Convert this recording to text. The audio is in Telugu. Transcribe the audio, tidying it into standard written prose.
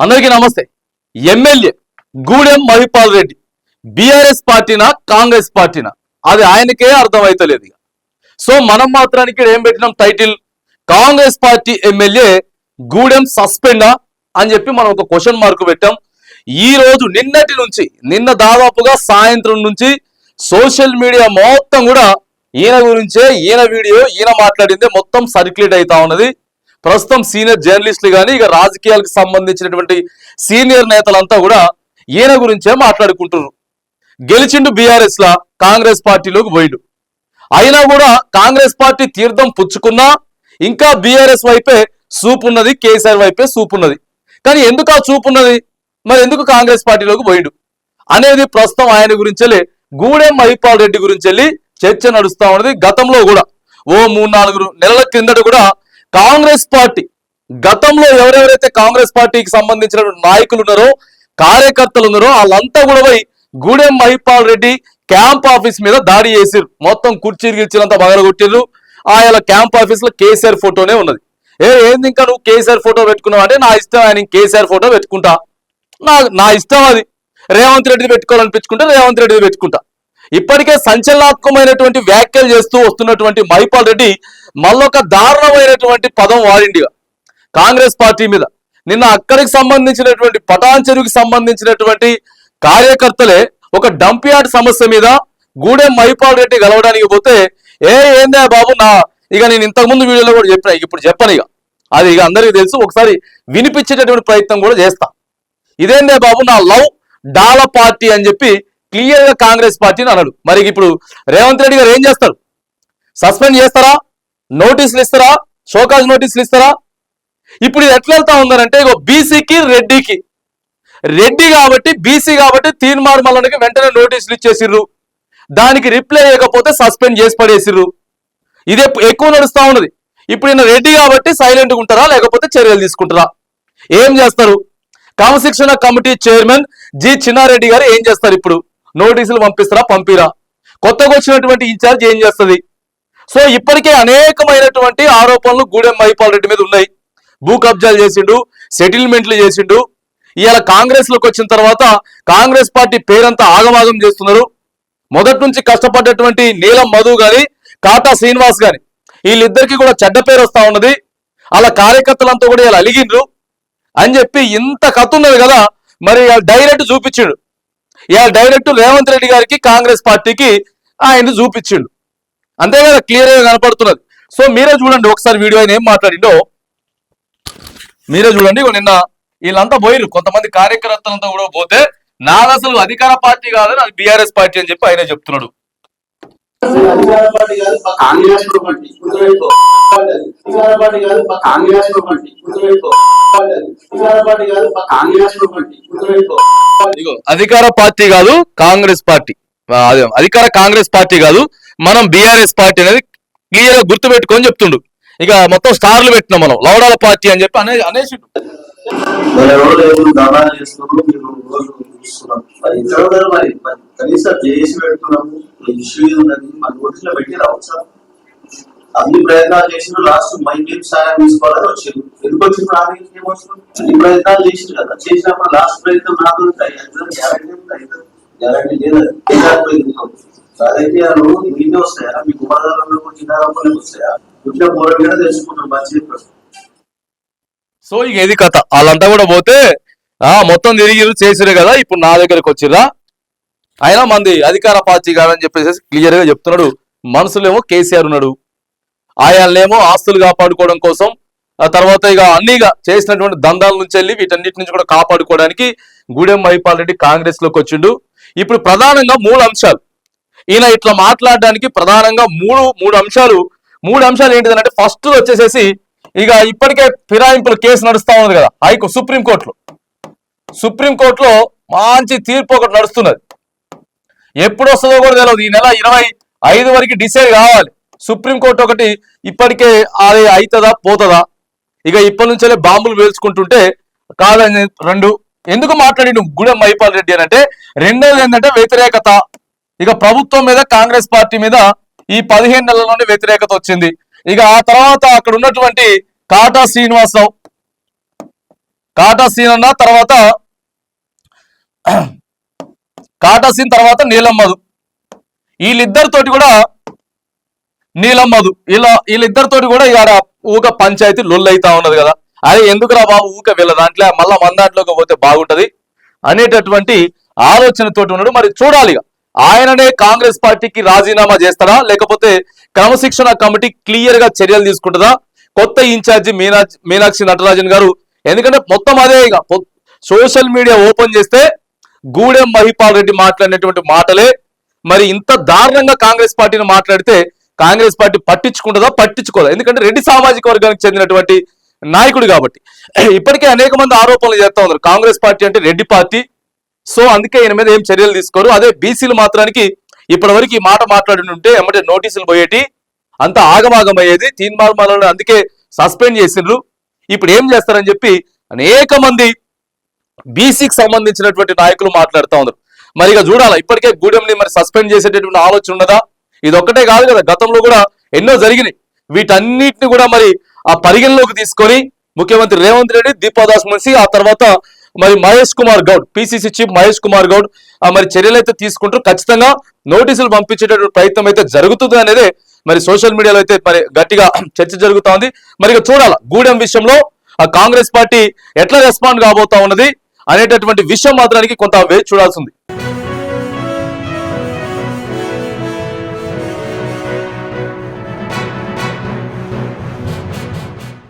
అందరికీ నమస్తే. ఎమ్మెల్యే గూడెం మహిపాల్ రెడ్డి బీఆర్ఎస్ పార్టీనా కాంగ్రెస్ పార్టీనా అది ఆయనకే అర్థమైతలేదు. సో మనం మాత్రానికి ఏం పెట్టినాం title, Congress party MLA Gudem సస్పెండా అని చెప్పి మనం ఒక క్వశ్చన్ మార్క్ పెట్టాం. ఈ రోజు నిన్న దాదాపుగా సాయంత్రం నుంచి సోషల్ మీడియా మొత్తం కూడా ఈయన గురించే, ఈయన వీడియో, ఈయన మాట్లాడిందే మొత్తం సర్క్యులేట్ అవుతా ఉన్నది. ప్రస్తుతం సీనియర్ జర్నలిస్టులు కానీ ఇక రాజకీయాలకు సంబంధించినటువంటి సీనియర్ నేతలంతా కూడా ఈయన గురించే మాట్లాడుకుంటున్నారు. గెలిచిండు బీఆర్ఎస్ లా, కాంగ్రెస్ పార్టీలోకి పోయిండు. అయినా కూడా కాంగ్రెస్ పార్టీ తీర్థం పుచ్చుకున్నా ఇంకా బీఆర్ఎస్ వైపే చూపు ఉన్నది, కేసీఆర్ వైపే చూపు ఉన్నది. కానీ ఎందుకు ఆ చూపు ఉన్నది, మరి ఎందుకు కాంగ్రెస్ పార్టీలోకి పోయిండు అనేది ప్రస్తుతం ఆయన గురించెల్లి గూడెం మహిపాల్ రెడ్డి గురించెల్లి చర్చ నడుస్తా ఉన్నది. గతంలో కూడా 3-4 నెలల కిందట కూడా కాంగ్రెస్ పార్టీ గతంలో ఎవరెవరైతే కాంగ్రెస్ పార్టీకి సంబంధించిన నాయకులు ఉన్నారో, కార్యకర్తలు ఉన్నారో వాళ్ళంతా కూడా పోయి గూడెం మహిపాల్ రెడ్డి క్యాంప్ ఆఫీస్ మీద దాడి చేసిర్రు. మొత్తం కుర్చీలు గిర్చీలంతా బగలగొట్టిర్రు. ఆయన క్యాంప్ ఆఫీస్ లో కేసీఆర్ ఫోటోనే ఉన్నది. ఏంది ఇంకా నువ్వు కేసీఆర్ ఫోటో పెట్టుకున్నావు అంటే, నా ఇష్టం, ఆయన కేసీఆర్ ఫోటో పెట్టుకుంటా, నా ఇష్టం, అది రేవంత్ రెడ్డిది పెట్టుకోవాలనిపించుకుంటే రేవంత్ రెడ్డిది పెట్టుకుంటా. ఇప్పటికే సంచలనాత్మకమైనటువంటి వ్యాఖ్యలు చేస్తూ వస్తున్నటువంటి మహిపాల్ రెడ్డి మళ్ళొక దారుణమైనటువంటి పదం వాడిండిగా కాంగ్రెస్ పార్టీ మీద. నిన్న అక్కడికి సంబంధించినటువంటి పటాన్ చెరువుకి సంబంధించినటువంటి కార్యకర్తలే ఒక డంప్ యార్డ్ సమస్య మీద గూడెం మహిపాల్ రెడ్డి గెలవడానికి పోతే, ఏందా బాబు, ఇక నేను ఇంతకుముందు వీడియోలో కూడా చెప్పిన, ఇప్పుడు చెప్పను, ఇక అది ఇక అందరికీ తెలుసు, ఒకసారి వినిపించేటటువంటి ప్రయత్నం కూడా చేస్తా. ఇదేందే బాబు, నా లవ్ డాల పార్టీ అని చెప్పి క్లియర్ గా కాంగ్రెస్ పార్టీని అన్నాడు. మరి ఇప్పుడు రేవంత్ రెడ్డి గారు ఏం చేస్తారు? సస్పెండ్ చేస్తారా? నోటీసులు ఇస్తారా? షోకాజ్ నోటీసులు ఇస్తారా? ఇప్పుడు ఇది ఎట్లా వెళ్తా ఉందనంటే, ఇగో బీసీకి రెడ్డి కాబట్టి, బీసీ కాబట్టి తీన్మార్ మల్లన్నకి వెంటనే నోటీసులు ఇచ్చేసిర్రు. దానికి రిప్లై చేయకపోతే సస్పెండ్ చేసి పడేసిర్రు. ఇదే ఎక్కువ నడుస్తా ఉన్నది. ఇప్పుడు ఈయన రెడ్డి కాబట్టి సైలెంట్గా ఉంటారా, లేకపోతే చర్యలు తీసుకుంటారా? ఏం చేస్తారు? క్రమశిక్షణ కమిటీ చైర్మన్ జి చిన్నారెడ్డి గారు ఏం చేస్తారు? ఇప్పుడు నోటీసులు పంపిస్తారా, పంపిరా? కొత్తగా వచ్చినటువంటి ఇన్ఛార్జ్ ఏం చేస్తుంది? సో ఇప్పటికే అనేకమైనటువంటి ఆరోపణలు గూడెం మహిపాల్ రెడ్డి మీద ఉన్నాయి. భూ కబ్జాలు చేసిండు, సెటిల్మెంట్లు చేసిండు. ఇవాళ కాంగ్రెస్ లోకి వచ్చిన తర్వాత కాంగ్రెస్ పార్టీ పేరంతా ఆగమాగం చేస్తున్నారు. మొదటి నుంచి కష్టపడ్డటువంటి నీలం మధు గాని, కాటా శ్రీనివాస్ గాని, వీళ్ళిద్దరికి కూడా చెడ్డ పేరు వస్తా ఉన్నది. అలా కార్యకర్తలంతా కూడా ఇలా అలిగిండ్రు అని చెప్పి ఇంత కథ ఉన్నది కదా. మరి డైరెక్ట్ చూపించిండు, ఇవాళ డైరెక్ట్ రేవంత్ రెడ్డి గారికి, కాంగ్రెస్ పార్టీకి ఆయన చూపించిండు. అంతే కదా, క్లియర్ గా కనపడుతున్నది. సో మీరే చూడండి ఒకసారి వీడియో ఆయన ఏం మాట్లాడిండో మీరే చూడండి. నిన్న వీళ్ళంతా పోయిరు, కొంతమంది కార్యకర్తలంతా కూడా పోతే, నాది అసలు అధికార పార్టీ కాదని అది బీఆర్ఎస్ పార్టీ అని చెప్పి ఆయన చెప్తున్నాడు. అధికార పార్టీ కాదు కాంగ్రెస్ పార్టీ, అధికార కాంగ్రెస్ పార్టీ కాదు, మనం బీఆర్ఎస్ పార్టీ అనేది క్లియర్ గా గుర్తు పెట్టుకొని చెప్తుండు. ఇక మొత్తం స్టార్లు పెట్టినాం మనం, లౌడాల పార్టీ అని చెప్పి అనేసి అన్ని ప్రయత్నాలు చేసిన లాస్ట్ మైకి సాయం తీసుకోవాలని వచ్చారు. ఎందుకు వచ్చిన అన్ని ప్రయత్నాలు చేసింది కదా, చేసినప్పుడు లాస్ట్ ప్రయత్నం నాకు గ్యారంటీ లేదు. రాజకీయాలు మీదే వస్తాయా, మీ కుమారాలు చిన్నారాలు వస్తాయా? పుట్టిన పోరాడు కూడా తెలుసుకుంటాం మంచి ప్రశ్న. సో ఇక ఏది కథ, వాళ్ళంతా కూడా పోతే మొత్తం తిరిగి చేసిరే కదా, ఇప్పుడు నా దగ్గరకు వచ్చిర్రా, అయినా మంది అధికార పార్టీ కాదని చెప్పేసి క్లియర్ గా చెప్తున్నాడు. మనసులేమో కేసీఆర్ ఉన్నాడు, ఆయనలేమో ఆస్తులు కాపాడుకోవడం కోసం, ఆ తర్వాత ఇక అన్నిగా చేసినటువంటి దందాల నుంచి వెళ్ళి వీటన్నిటి నుంచి కూడా కాపాడుకోవడానికి గూడెం మహిపాల్ రెడ్డి కాంగ్రెస్ లోకి వచ్చిండు. ఇప్పుడు ప్రధానంగా 3 అంశాలు ఈయన ఇట్లా మాట్లాడడానికి ప్రధానంగా మూడు అంశాలు ఏంటిదంటే, ఫస్ట్ వచ్చేసేసి ఇక ఇప్పటికే ఫిరాయింపుల కేసు నడుస్తా ఉంది కదా సుప్రీంకోర్టులో మంచి తీర్పు ఒకటి నడుస్తున్నది. ఎప్పుడు వస్తుందో కూడా తెలియదు. ఈ నెల 25 వరకు డిసైడ్ కావాలి. సుప్రీంకోర్టు ఒకటి ఇప్పటికే అది అవుతుందా పోతుందా, ఇక ఇప్పటి నుంచే బాంబులు వేల్చుకుంటుంటే కాదని 2 ఎందుకు మాట్లాడి గూడెం మహిపాల్ రెడ్డి అని అంటే, రెండోది ఏంటంటే వ్యతిరేకత. ఇక ప్రభుత్వం మీద, కాంగ్రెస్ పార్టీ మీద ఈ 15 నెలల్లోనే వ్యతిరేకత వచ్చింది. ఇక ఆ తర్వాత అక్కడ ఉన్నటువంటి కాటా శ్రీనివాసరావు, కాటా సీన్ అన్న తర్వాత కాటా సీన్ తర్వాత నీలం మధు, వీళ్ళిద్దరితోటి కూడా నీలం మధు వీళ్ళిద్దరితోటి కూడా ఇక ఊక పంచాయతీ లొల్లైతా ఉన్నది కదా. అదే ఎందుకురా బాబు ఊక వీళ్ళ దాంట్లో మళ్ళా మన దాంట్లోకి పోతే బాగుంటది అనేటటువంటి ఆలోచనతోటి ఉన్నాడు. మరి చూడాలి ఆయననే కాంగ్రెస్ పార్టీకి రాజీనామా చేస్తాడా, లేకపోతే క్రమశిక్షణ కమిటీ క్లియర్ గా చర్యలు తీసుకుంటుందా, కొత్త ఇన్ఛార్జి మీనాక్షి నటరాజన్ గారు. ఎందుకంటే మొత్తం అదే ఇక సోషల్ మీడియా ఓపెన్ చేస్తే గూడెం మహిపాల్ రెడ్డి మాట్లాడినటువంటి మాటలే. మరి ఇంత దారుణంగా కాంగ్రెస్ పార్టీని మాట్లాడితే కాంగ్రెస్ పార్టీ పట్టించుకుంటుందా, పట్టించుకోదా? ఎందుకంటే రెడ్డి సామాజిక వర్గానికి చెందినటువంటి నాయకుడు కాబట్టి. ఇప్పటికే అనేక మంది ఆరోపణలు చేస్తా ఉన్నారు కాంగ్రెస్ పార్టీ అంటే రెడ్డి పార్టీ, సో అందుకే ఈయన మీద ఏం చర్యలు తీసుకోరు. అదే బీసీలు మాత్రానికి ఇప్పటి వరకు ఈ మాట మాట్లాడి ఉంటే ఎమ్మటే నోటీసులు పోయేటి, అంత ఆగమాగం అయ్యేది. తీన్మార్మాలను అందుకే సస్పెండ్ చేసిండ్రు. ఇప్పుడు ఏం చేస్తారని చెప్పి అనేక మంది బీసీకి సంబంధించినటువంటి నాయకులు మాట్లాడుతూ ఉన్నారు. మరి ఇక చూడాలా ఇప్పటికే గూడెంని మరి సస్పెండ్ చేసేటటువంటి ఆలోచన ఉన్నదా? ఇది ఒక్కటే కాదు కదా, గతంలో కూడా ఎన్నో జరిగినాయి. వీటన్నిటిని కూడా మరి ఆ పరిగణలోకి తీసుకొని ముఖ్యమంత్రి రేవంత్ రెడ్డి, దీపాదాస్ మున్సి, ఆ తర్వాత మరి మహేష్ కుమార్ గౌడ్, పిసిసి చీఫ్ మహేష్ కుమార్ గౌడ్ మరి చర్యలు అయితే తీసుకుంటారు. ఖచ్చితంగా నోటీసులు పంపించేటటువంటి ప్రయత్నం అయితే జరుగుతుంది అనేది మరి సోషల్ మీడియాలో అయితే మరి గట్టిగా చర్చ జరుగుతా ఉంది. మరి ఇక చూడాల గూడెం విషయంలో ఆ కాంగ్రెస్ పార్టీ ఎట్లా రెస్పాండ్ కాబోతా ఉన్నది అనేటటువంటి విషయం మాత్రానికి కొంత వేచి చూడాల్సి ఉంది.